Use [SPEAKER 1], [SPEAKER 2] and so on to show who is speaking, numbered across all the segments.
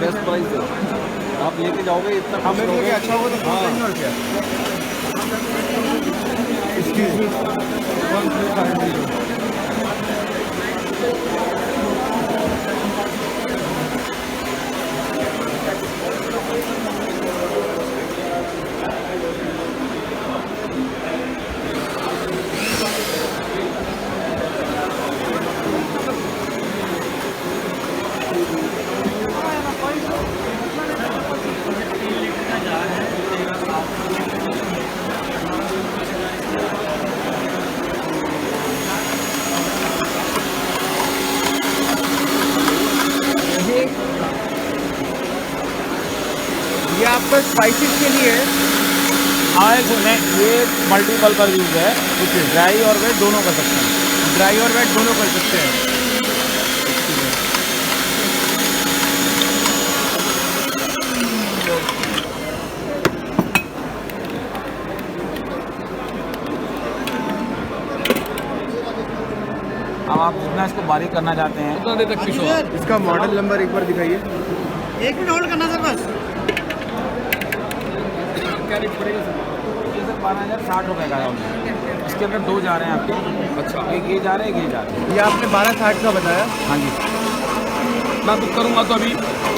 [SPEAKER 1] Best price है, आप लेके जाओगे इतना
[SPEAKER 2] हमें लेके अच्छा होगा तो
[SPEAKER 1] हाँ।
[SPEAKER 2] और क्या एक्सक्यूज मी 1350 ये आपका स्पाइसेस के लिए है।
[SPEAKER 3] हाँ सुने, ये मल्टीपल पर यूज़ है, कुछ ड्राई और वेट दोनों कर सकते हैं।
[SPEAKER 2] ड्राई और वेट दोनों कर सकते हैं।
[SPEAKER 3] अब आप जितना इसको बारीक करना चाहते हैं
[SPEAKER 1] उतना देर तक पीसो।
[SPEAKER 2] इसका मॉडल नंबर एक बार दिखाइए।
[SPEAKER 4] 1 मिनट होल्ड करना सर बस।
[SPEAKER 1] क्या रेट पड़ेगा सर?
[SPEAKER 3] ये सर 12,060 रुपये का है ऑनलाइन। इसके अंदर 2 जा रहे हैं आपके।
[SPEAKER 1] अच्छा,
[SPEAKER 3] एक ये जा रहे हैं, एक ये जा रहे हैं।
[SPEAKER 2] ये आपने 1260 का बताया।
[SPEAKER 3] हाँ जी।
[SPEAKER 1] मैं बुक करूँगा तो अभी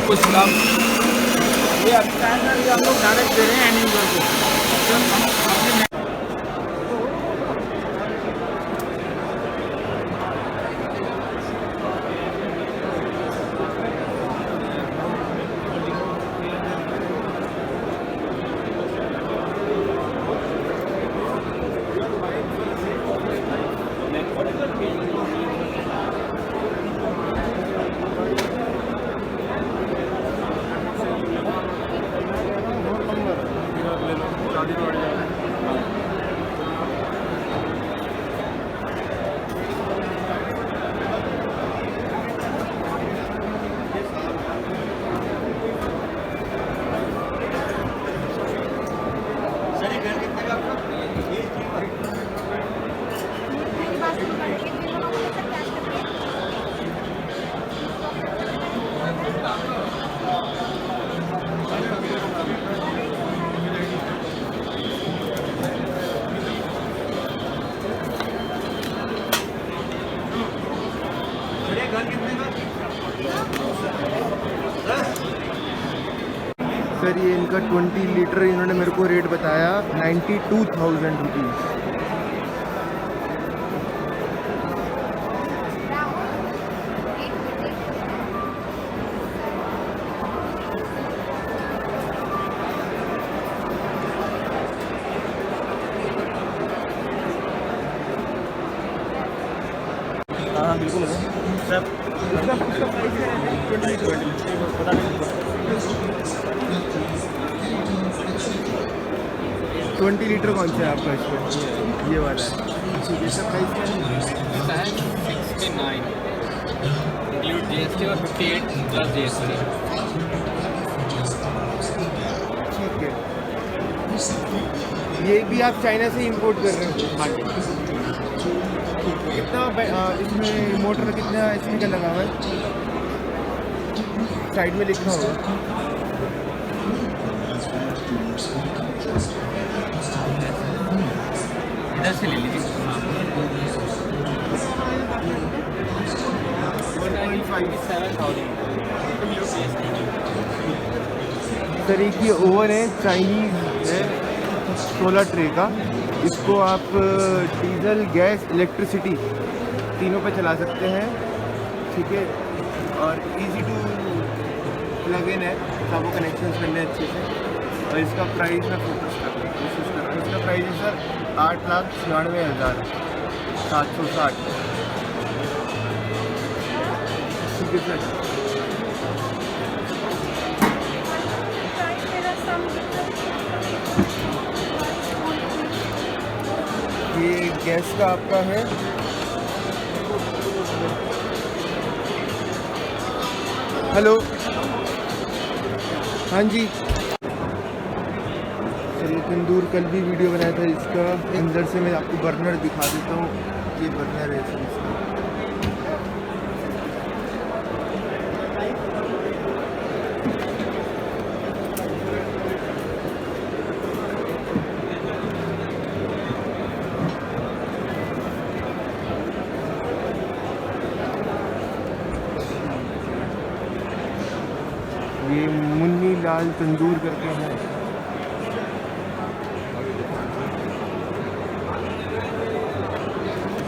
[SPEAKER 1] कुछ लाभ?
[SPEAKER 3] ये अच्छा है सर, ये हम लोग डायरेक्ट दे रहे हैं एंड यूजर को। सर हम अपने
[SPEAKER 2] सर ये इनका 20 लीटर इन्होंने मेरे को रेट बताया 92,000 रुपीज़।
[SPEAKER 3] हाँ बिल्कुल सर।
[SPEAKER 2] 20 लीटर कौन सा है आपका इसमें? ये वाला है। ये सब प्राइस क्या है?
[SPEAKER 1] 69 इंक्लूड GST और 58 प्लस GST।
[SPEAKER 2] ठीक है। ये भी आप चाइना से इंपोर्ट कर रहे हैं?
[SPEAKER 1] हाँ जी।
[SPEAKER 2] कितना इसमें मोटर कितना इसमें क्या लगा हुआ है? साइड में लिखा होगा।
[SPEAKER 1] इधर से ले लीजिए।
[SPEAKER 2] सर एक ये ओवन है, चाइनीज़ है, 16 ट्रे का। इसको आप डीजल, गैस, इलेक्ट्रिसिटी तीनों पे चला सकते हैं। ठीक है, और इजी टू प्लग इन है, सबको कनेक्शंस करने अच्छे से। और इसका प्राइस मैं फोकस कर रहा हूँ, कोशिश कर रहा हूँ। इसका प्राइस है सर 8,96,760। ठीक है सर। ये गैस का आपका है। हेलो, हाँ जी सर, ये तंदूर कल भी वीडियो बनाया था इसका। अंदर से मैं आपको बर्नर दिखा देता हूँ। ये बर्नर है सर इसका। ये मुन्नी लाल तंदूर करके है।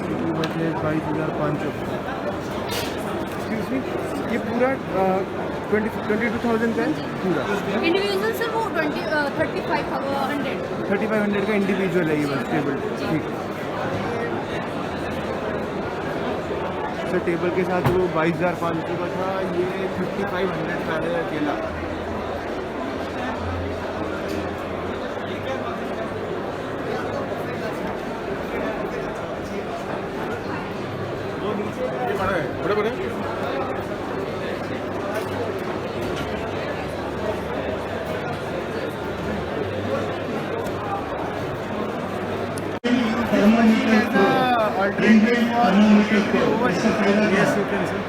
[SPEAKER 2] कीमत है 22,500। एक्सक्यूज मी, ये पूरा 22,000 का है पूरा?
[SPEAKER 4] इंडिविजुअल सर वो
[SPEAKER 2] 3500 का इंडिविजुअल है ये बस टेबल। ठीक सर, टेबल के साथ वो 22,500 का था, ये 3500 का है अकेला।
[SPEAKER 1] बड़े बड़े
[SPEAKER 2] Yes, you can see.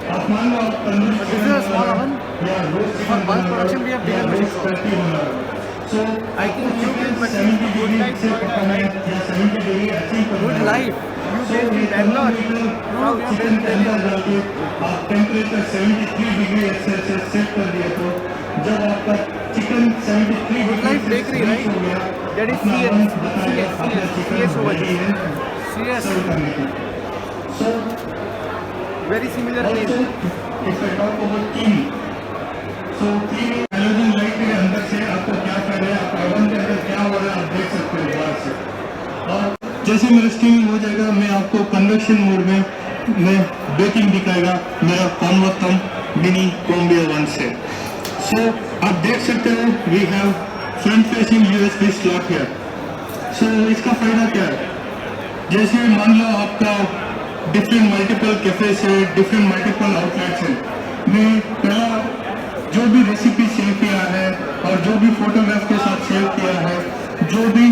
[SPEAKER 2] This is a small oven. For bulk production, we have bigger machines.
[SPEAKER 4] So
[SPEAKER 2] I think you will purchase the Good Life Noida, right? Good Life. You based in Bangalore. Now you are based in Delhi.
[SPEAKER 4] आप temperature 73 degree Celsius set कर दिया तो जब आपका chicken 73
[SPEAKER 2] Good Life Bakery, right? That is CS over here. CS.
[SPEAKER 4] So
[SPEAKER 2] Very similar
[SPEAKER 4] also
[SPEAKER 2] name.
[SPEAKER 4] if I talk about cleaning, so cleaning halogen light के अंदर से आपको क्या फायदा है, आपका ओवन के अंदर क्या हो रहा है आप देख सकते हो बाहर से। और जैसे मेरा स्टीमिंग हो जाएगा मैं आपको कन्वेक्शन मोड में बेकिंग दिखाएगा मेरा कॉन्वर्टम मिनी कॉम्बिया 1 से। सो आप देख सकते हो we have front facing USB slot है। सो इसका फायदा क्या है, जैसे मान लो आपका डिफरेंट मल्टीपल कैफेज है, डिफरेंट मल्टीपल आउटलेट्स है, मैं पहला जो भी रेसिपी सेव किया है और जो भी फोटोग्राफ के साथ सेव किया है, जो भी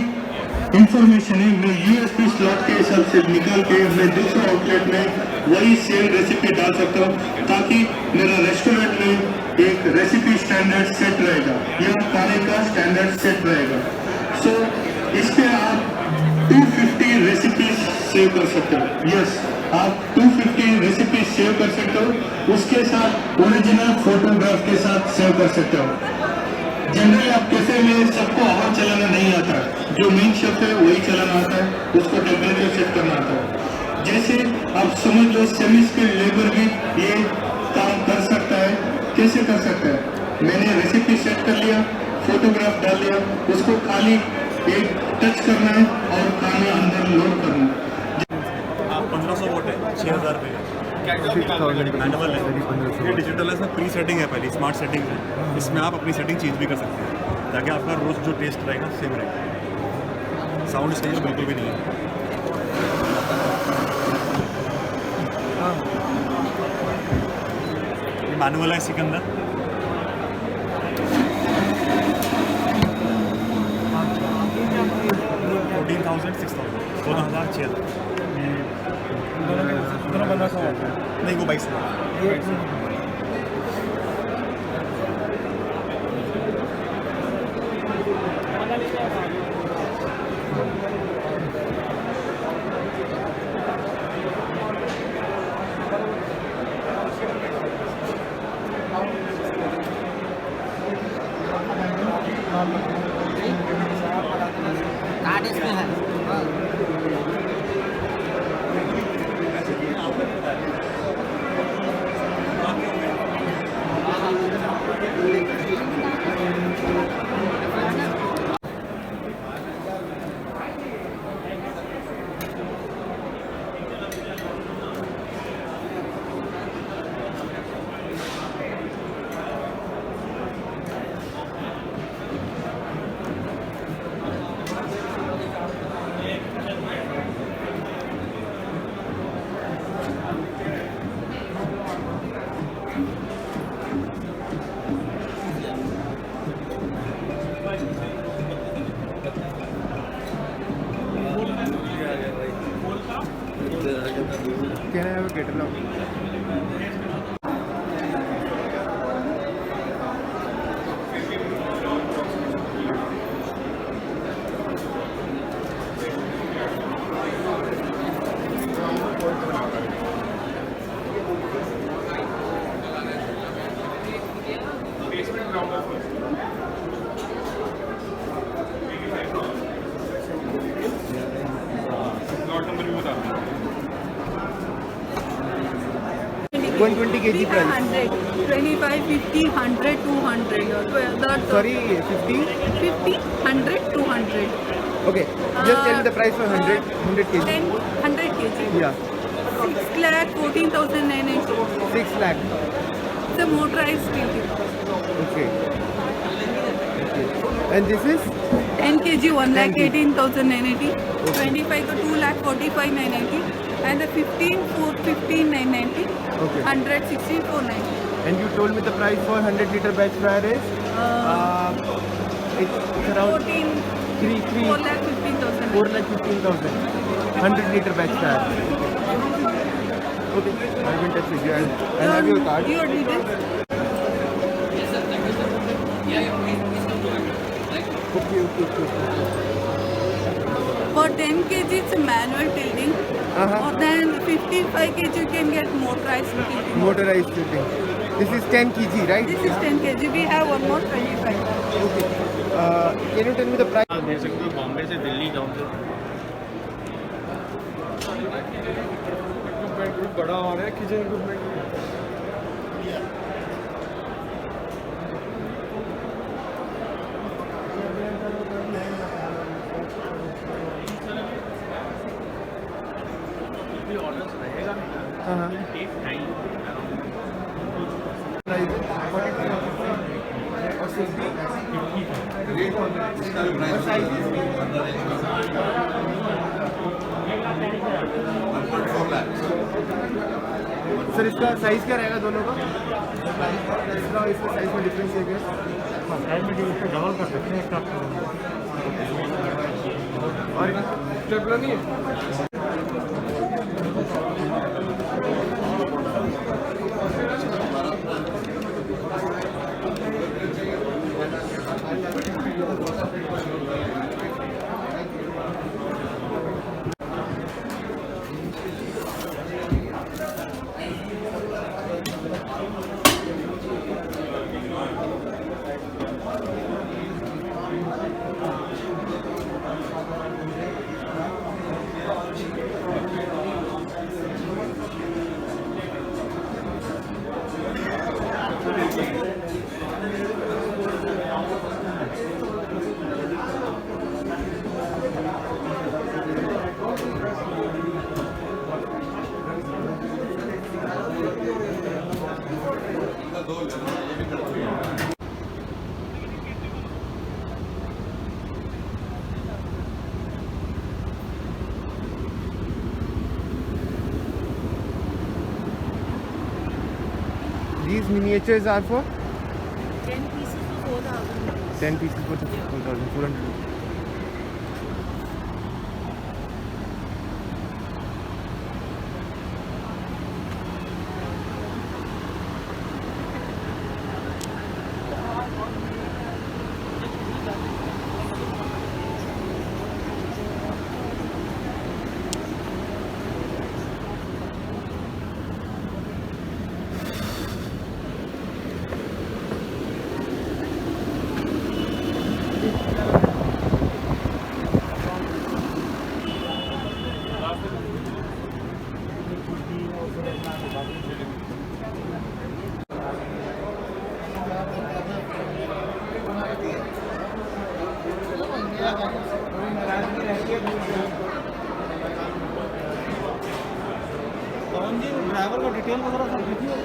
[SPEAKER 4] इंफॉर्मेशन है मैं यूएसबी स्लॉट के हिसाब से निकाल के मैं दूसरे आउटलेट में वही सेम रेसिपी डाल सकता हूँ ताकि मेरा रेस्टोरेंट में एक रेसिपी स्टैंडर्ड सेट रहेगा या खाने का स्टैंडर्ड सेट रहेगा। सो इस पे आप 250 रेसिपीज सेव कर सकते हो। यस, आप 250 रेसिपीज सेव कर सकते हो, उसके साथ ओरिजिनल फोटोग्राफ के साथ सेव कर सकते हो। जनरली आप कैफे में सबको हवा चलाना नहीं आता, जो मेन शेफ है वही चलाना आता है, उसको टेम्परेचर सेट करना आता है। जैसे आप समझ लो सेमी स्किल्ड लेबर भी ये काम कर सकता है। कैसे कर सकता है, मैंने रेसिपी सेट कर लिया, फोटोग्राफ डाल दिया, उसको खाली एक टच करना है और खाने अंदर लोड करना है।
[SPEAKER 5] 1500 वोट है, 6000 रुपये का मैनुअल है, ये डिजिटल है, इसमें प्री सेटिंग है, पहले स्मार्ट सेटिंग है, इसमें आप अपनी सेटिंग चेंज भी कर सकते हैं ताकि आपका रोज़ जो टेस्ट रहेगा सेम रहेगा। साउंड इसका ये बिल्कुल भी नहीं है। ये मैनुअल है, इसी के अंदर 14,000 6,000 16,000
[SPEAKER 3] दोनों 1500
[SPEAKER 5] नहीं वो 22,000।
[SPEAKER 6] कार्ड इसमें है।
[SPEAKER 2] Can I have a catalog?
[SPEAKER 7] Twenty
[SPEAKER 2] 120 kg price.
[SPEAKER 7] 100, 25, 50, 100, 200.
[SPEAKER 2] Sorry, 50?
[SPEAKER 7] 50, 100, 200.
[SPEAKER 2] Okay, just tell me the price for 100 kg.
[SPEAKER 7] 10, 100 kg.
[SPEAKER 2] Yeah,
[SPEAKER 7] 6 lakh, 14,980.
[SPEAKER 2] 6 lakh.
[SPEAKER 7] It's a motorized steel.
[SPEAKER 2] Okay. And this is
[SPEAKER 7] 10 kg, 1 lakh,
[SPEAKER 2] 10 kg.
[SPEAKER 7] 18,980. 25 to 2 lakh, 45,980. And the 15, 15,990.
[SPEAKER 2] Okay.
[SPEAKER 7] 100, 16, 490.
[SPEAKER 2] And you told me the price for 100-liter batch fryer is it's around
[SPEAKER 7] 14, 4 lakh, 15,000.
[SPEAKER 2] 4 lakh 15,000. 100-liter batch fryer. Okay, I will touch with you. I'll have your card.
[SPEAKER 7] Your details. For 10 kg, it's manual tilting. Or then 55 kg, you can get motorized tilting.
[SPEAKER 2] Motorized tilting. This is 10 kg, right?
[SPEAKER 7] This is 10 kg. We have one more 25.
[SPEAKER 2] Okay. Can you tell me the price?
[SPEAKER 3] दे सकते हो बॉम्बे से दिल्ली जाओ तो
[SPEAKER 1] बड़ा हो रहा है kitchen equipment.
[SPEAKER 2] Sir इसका साइज क्या रहेगा दोनों का? इसका साइज में डिफरेंस है क्या?
[SPEAKER 4] डबल कर सकते हैं
[SPEAKER 2] और
[SPEAKER 1] स्टेपलर नहीं है।
[SPEAKER 2] These miniatures are for
[SPEAKER 7] 10 pieces for 4,000.
[SPEAKER 2] 10 pieces for 4,400.
[SPEAKER 3] Driver का डिटेल वगैरह सब लिखिए।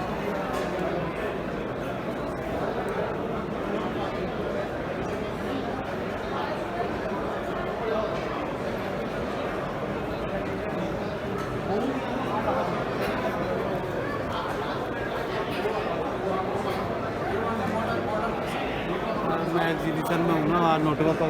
[SPEAKER 3] मैं एग्जीबिशन में हूँ ना, वहाँ नोटवा का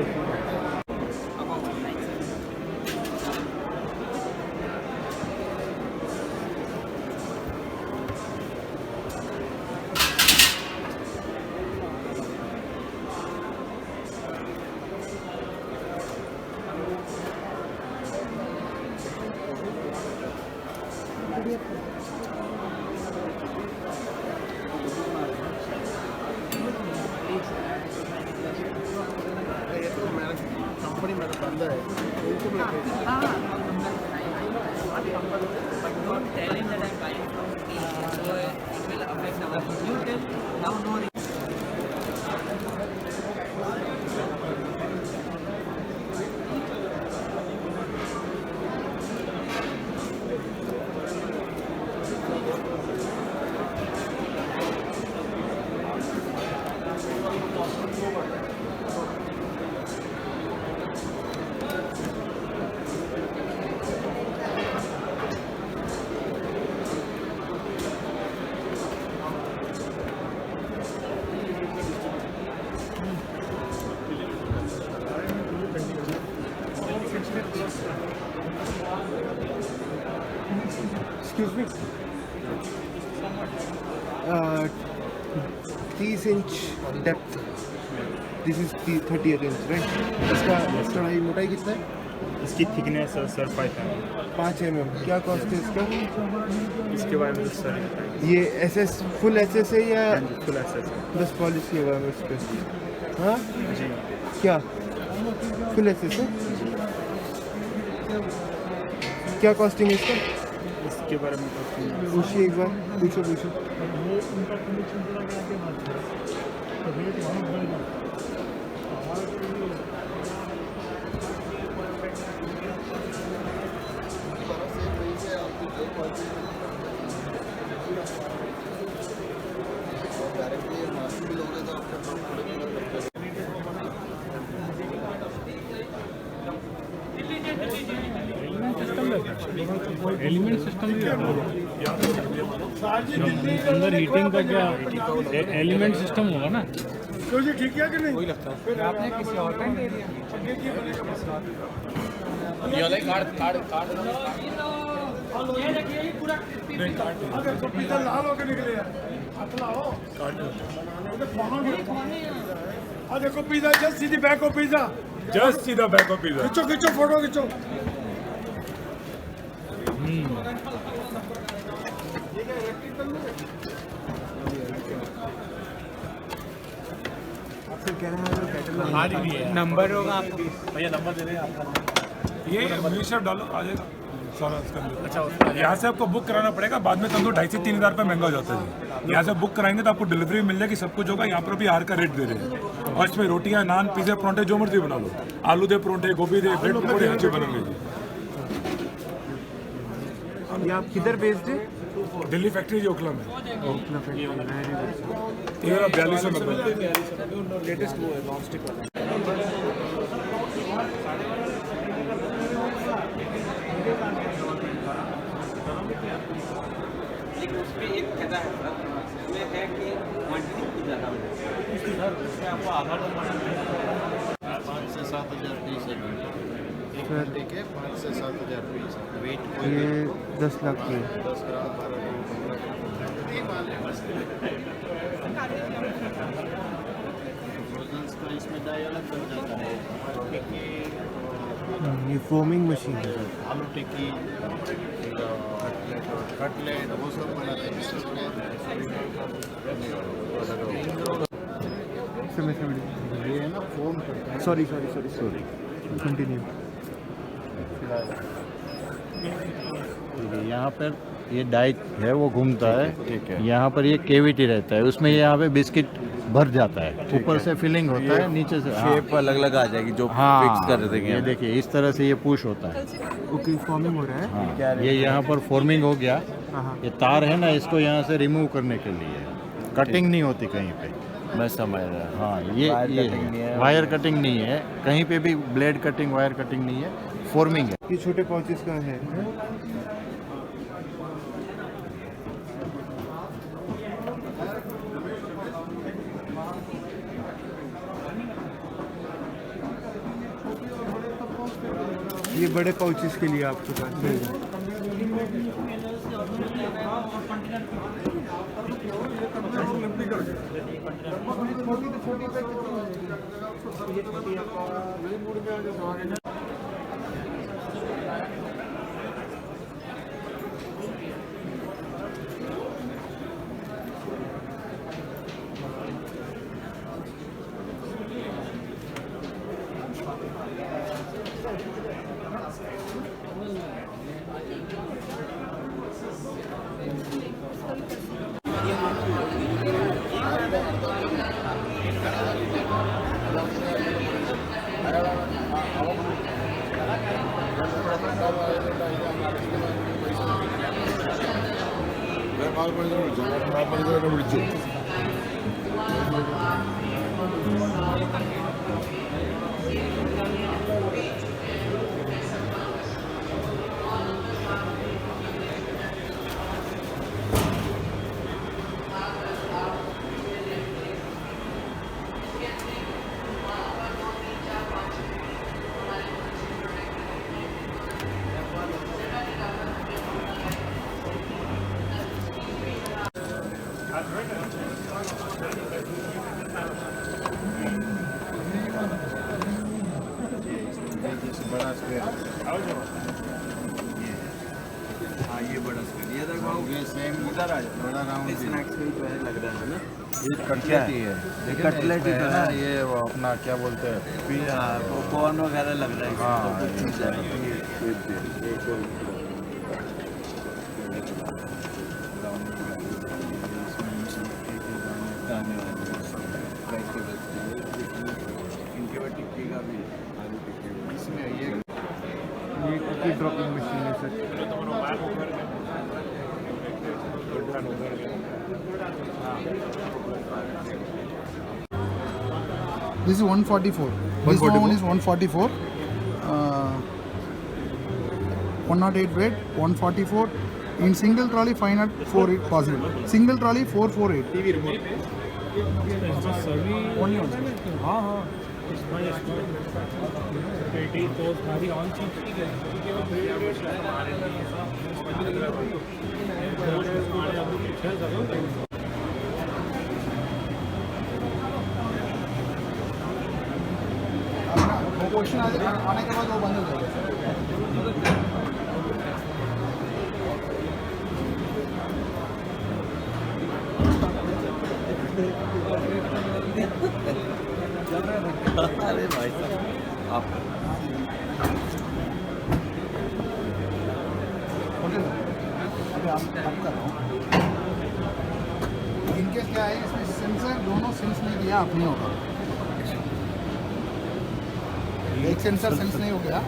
[SPEAKER 2] कंपनी में बंद है।
[SPEAKER 6] Don't tell him that I'm buying from Asia, so it will affect our. You tell now no.
[SPEAKER 2] Excuse me. 30 inch depth. This is 30th inch right. इसका चौड़ाई मोटाई कितना है?
[SPEAKER 5] इसकी थिकनेस सर
[SPEAKER 2] 5 mm। क्या कॉस्ट है इसका?
[SPEAKER 5] इसके बारे में सर
[SPEAKER 2] ये SS फुल SS है या
[SPEAKER 5] फुल एक्सेस
[SPEAKER 2] बस पॉलिश किया हुआ है उस पर? हाँ
[SPEAKER 5] जी
[SPEAKER 2] क्या फुल SS है? क्या कॉस्टिंग है इसका?
[SPEAKER 5] इसके बारे में
[SPEAKER 2] पूछिए एक बार, पूछो।
[SPEAKER 3] एलिमेंट सिस्टम अंदर हीटिंग का क्या एलिमेंट सिस्टम होगा ना?
[SPEAKER 1] ठीक है कि नहीं? वही लगता है।
[SPEAKER 6] आपने किसी और का दे दिया
[SPEAKER 1] ये वाला कार्ड
[SPEAKER 8] पिज्जा लाल होकर निकले यार। देखो पिज्जा जस्ट सीधी बैक ऑफ पिज्जा,
[SPEAKER 1] जस्ट सीधा बैक ऑफ पिज्जा।
[SPEAKER 8] खिंचो फोटो खिंचो।
[SPEAKER 3] नंबर होगा आपका?
[SPEAKER 5] भैया नंबर दे रहे हैं आपका।
[SPEAKER 8] ये मीशर डालो आ जाएगा सारा इसके अंदर। अच्छा यहाँ से आपको बुक कराना पड़ेगा, बाद में तंदूर 2,500 से 3,000 रुपये महंगा हो जाता है। यहाँ से बुक कराएंगे तो आपको डिलीवरी मिल जाएगी, सब कुछ होगा। यहाँ पर भी हार का रेट दे रहे हैं और इसमें रोटियाँ, नान, पिज़्ज़ा, परांठे जो मर्जी बना लो। आलू दे परांठे, गोभी दे, ब्रेड पकौड़े अच्छे बनेंगे जी।
[SPEAKER 2] ये आप किधर बेस्ड है?
[SPEAKER 8] दिल्ली फैक्ट्री जो ओखला में।
[SPEAKER 2] ओखला फैक्ट्री।
[SPEAKER 8] ये 4290।
[SPEAKER 5] लेटेस्ट वो है नॉन स्टिक वाला।
[SPEAKER 6] लेकिन उस पर एक फायदा है सर, उसमें है कि क्वान्टिटी कुछ ज़्यादा हो जाती है। उसमें आपको आधा
[SPEAKER 9] 5 से 7,000 पीस है। एक घंटे के 5 से 7,000 पीस वेट।
[SPEAKER 2] ये 10 लाख की है।
[SPEAKER 9] 10 ग्राम 12 ग्राम। का इसमें डाई अलग बन जाता है। टिक्की,
[SPEAKER 2] ये फोमिंग मशीन है।
[SPEAKER 9] आलू टिक्की, कटलेट वो सब बनाते हैं। ये है ना फोम करता है।
[SPEAKER 2] Sorry continue.
[SPEAKER 9] यहाँ पर ये डाई है वो घूमता है। ठीक है। यहाँ पर ये केविटी रहता है, उसमें यहाँ पे बिस्किट भर जाता है। ऊपर से फिलिंग होता है, नीचे से
[SPEAKER 10] शेप अलग अलग आ जाएगी जो
[SPEAKER 9] हाँ,
[SPEAKER 10] फिक्स कर देंगे।
[SPEAKER 9] ये देखिए इस तरह से ये पुश होता है।
[SPEAKER 2] ओके फॉर्मिंग हो रहा है।
[SPEAKER 9] हाँ, ये यहाँ पर फॉर्मिंग हो गया।
[SPEAKER 2] हाँ।
[SPEAKER 9] ये तार है ना, इसको यहाँ से रिमूव करने के लिए कटिंग नहीं होती कहीं पे।
[SPEAKER 10] मैं समझ रहा हूँ।
[SPEAKER 9] हाँ ये वायर कटिंग नहीं है, कहीं पे भी ब्लेड कटिंग वायर कटिंग नहीं है, फॉर्मिंग है।
[SPEAKER 2] ये छोटे पाउचेस का है। ये बड़े पाउचेस के लिए आपके पास है।
[SPEAKER 10] हाँ ये बड़ा स्क्रीन, ये देखो ये सेम इधर आ जाए, बड़ा राउंड स्नैक्स में तो लग रहा है ना, ये कटलेट ही है, ये कटलेट ही है ना, ये वो अपना क्या बोलते हैं पॉपकॉर्न वगैरह लग रहा है। हाँ चीज़ है टिक्की का भी, आलू टिक्की इसमें
[SPEAKER 2] ये कुकी ड्रॉपिंग मशीन है sir.
[SPEAKER 11] This is 144. This one is 144. 108 bed, 144. In single trolley, 504 it possible. Single trolley, 448. TV remote.
[SPEAKER 8] हाँ हाँ पेटी तो सारी ऑन चीज
[SPEAKER 11] वो क्वेश्चन आने के बाद वो बंद हो जाएगा।
[SPEAKER 10] अरे भाई आप
[SPEAKER 11] इनके क्या है, इसमें सेंसर दोनों सेंस नहीं किया, आप नहीं होगा। एक सेंसर सेंस नहीं हो गया।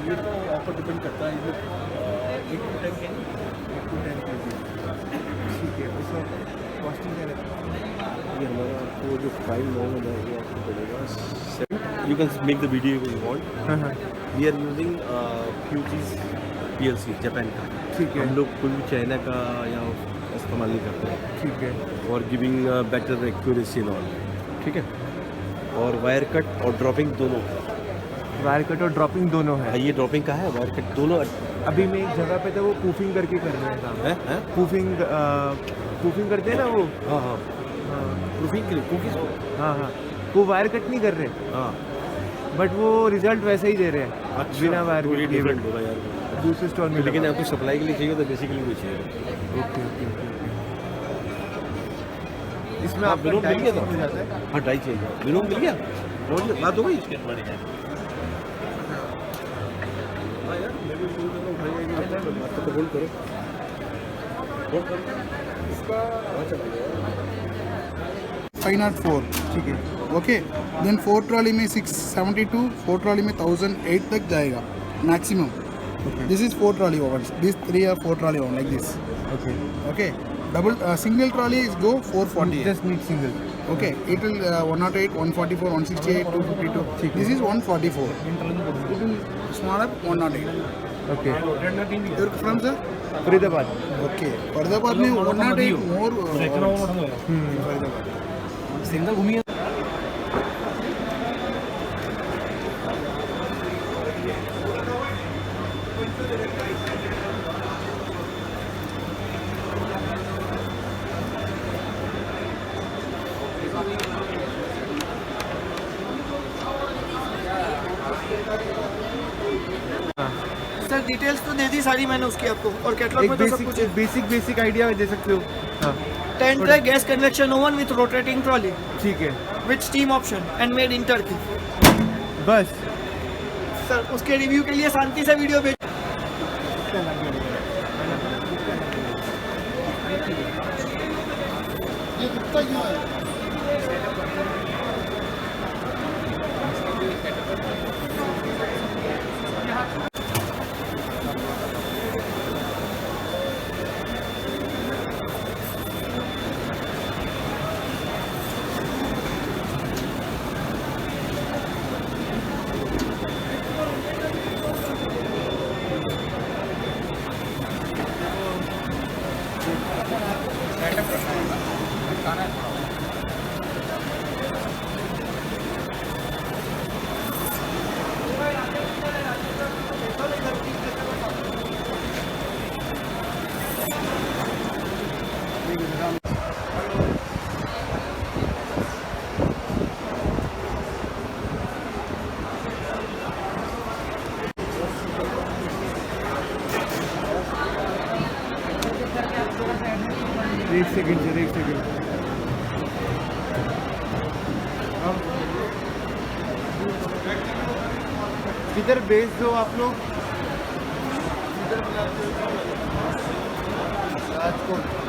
[SPEAKER 10] ये तो ऑफर डिपेंड करता है, ये 8 to 10 के 8 to 10 के
[SPEAKER 2] ठीक है, उसका कॉस्टिंग क्या रहता है?
[SPEAKER 5] ये हमारा आपको जो प्राइम नॉर्मल है वो आपको पड़ेगा। You can make the video you want. We are using Fuji's PLC Japan का।
[SPEAKER 2] ठीक है,
[SPEAKER 5] हम लोग कोई भी चाइना का या इस्तेमाल नहीं करते हैं।
[SPEAKER 2] ठीक है,
[SPEAKER 5] और giving better accuracy and all, ठीक है। और वायर कट और ड्रॉपिंग दोनों,
[SPEAKER 2] वायर कट और ड्रॉपिंग दोनों है।
[SPEAKER 5] ये ड्रॉपिंग का है, वायर कट दोनों।
[SPEAKER 2] अभी मैं एक जगह पे था, वो प्रूफिंग करके कर रहे हैं काम।
[SPEAKER 5] है
[SPEAKER 2] प्रूफिंग करते हैं ना वो।
[SPEAKER 5] हाँ हाँ, प्रूफिंग के लिए कुकीज़ को।
[SPEAKER 2] हाँ हाँ, वो वायर कट नहीं कर रहे,
[SPEAKER 5] हाँ
[SPEAKER 2] बट वो रिजल्ट वैसे ही दे रहे हैं।
[SPEAKER 5] अच्छा,
[SPEAKER 2] बिना वायर
[SPEAKER 5] तो ये
[SPEAKER 2] कट के।
[SPEAKER 5] डिफरेंट होगा यार
[SPEAKER 2] दूसरे स्टोर में।
[SPEAKER 5] लेकिन आपको सप्लाई के लिए चाहिए तो बेसिकली भी चाहिए।
[SPEAKER 2] Okay okay okay. इसमें
[SPEAKER 5] हाँ,
[SPEAKER 2] आपका
[SPEAKER 5] बिलोन मिल गया
[SPEAKER 2] डाई जाता है।
[SPEAKER 5] हाँ डाई चाहिए, बिलोन मिल गया, बात हो गई इसके बारे में। हाँ यार मैं भी फोन कर रहा हूँ भाई, बात तो होल्ड करो, होल्ड करो इसका। हाँ चला गया
[SPEAKER 11] 504, ठीक है, ओके। देन 4 ट्रॉली में 672, 4 ट्रॉली में 1008 तक जाएगा maximum. This is 4 trolley oven, this 3 or 4 trolley oven like this.
[SPEAKER 2] Okay
[SPEAKER 11] okay, double single trolley is go 440,
[SPEAKER 2] just need single.
[SPEAKER 11] okay, it will 108, 144, 168, 252. This is 144. It will small up 108.
[SPEAKER 2] Okay,
[SPEAKER 11] You're from sir?
[SPEAKER 2] Faridabad.
[SPEAKER 11] Okay. Faridabad में 108 more.
[SPEAKER 1] Single घूमिए।
[SPEAKER 12] Sir details तो दे दी सारी मैंने उसकी आपको, और catalogue
[SPEAKER 2] एक
[SPEAKER 12] में तो सब कुछ है।
[SPEAKER 2] बेसिक आइडिया दे सकते हो। हाँ
[SPEAKER 12] 10 track gas convection oven with rotating trolley
[SPEAKER 2] ठीक है,
[SPEAKER 12] with steam option and made in Turkey.
[SPEAKER 2] बस
[SPEAKER 12] सर उसके रिव्यू के लिए शांति से वीडियो भेज।
[SPEAKER 11] ये कितना क्यों है?
[SPEAKER 2] एक सेकंड सर, एक सेकंड। किधर बेच दो आप लोग? राजकोट।